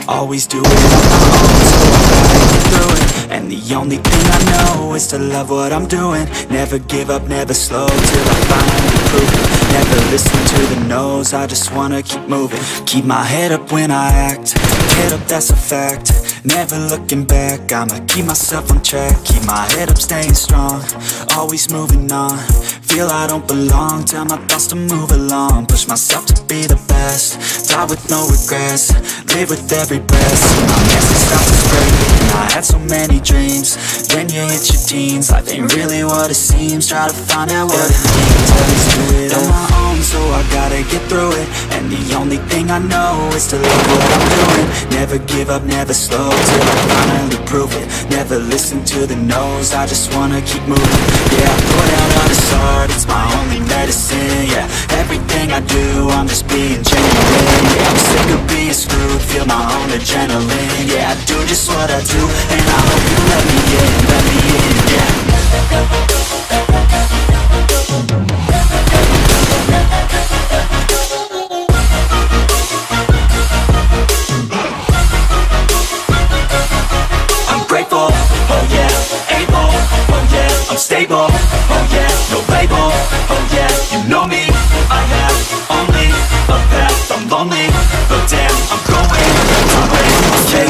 Always do it on my own, so I gotta get through it. And the only thing I know is to love what I'm doing. Never give up, never slow, till I finally prove it. Never listen to the no's, I just wanna keep moving. Keep my head up when I act, head up, that's a fact. Never looking back, I'ma keep myself on track. Keep my head up, staying strong, always moving on. Feel I don't belong, tell my thoughts to move along. Push myself to be the best, die with no regrets. Live with every breath, see my message start to spread. And I had so many dreams, then you hit your teens. Life ain't really what it seems, try to find out what it means. Always do it on my own, so I gotta get through it. And the only thing I know is to love what I'm doing. Never give up, never slow, till I finally prove it. Never listen to the no's, I just wanna keep moving. Yeah, I put out all this art, it's my only medicine. Yeah, everything I do, I'm just being genuine. Yeah, I'm sick of being screwed, feel my own adrenaline. Yeah, I do just what I do, and I hope you let me in, yeah. Grateful, oh yeah, able, oh yeah, I'm stable, oh yeah, no label, oh yeah, you know me, I have only a path, I'm lonely, but damn, I'm going my way, okay.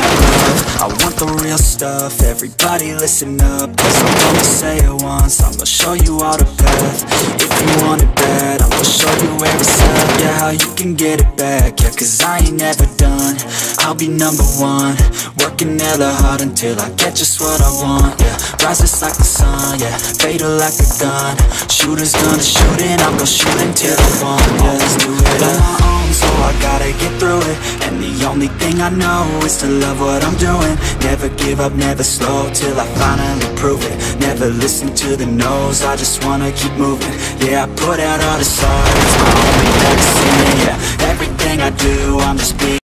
I want the real stuff, everybody listen up, cause I'm gonna say it once, I'ma show you all the path. If you want it bad, I'ma show you where it's at, yeah, how you can get it back, yeah, cause I ain't never done, I'll be number one, working hella hard until I get just what I want, yeah. Rises like the sun, yeah, fatal like a gun. Shooters gonna shoot and I'm gonna shoot until I want, yeah. Let's do it on my own, so I gotta get through it. And the only thing I know is to love what I'm doing. Never give up, never slow, till I finally prove it. Never listen to the no's, I just wanna keep moving. Yeah, I put out all this art, it's my only medicine, yeah. Everything I do, I'm just being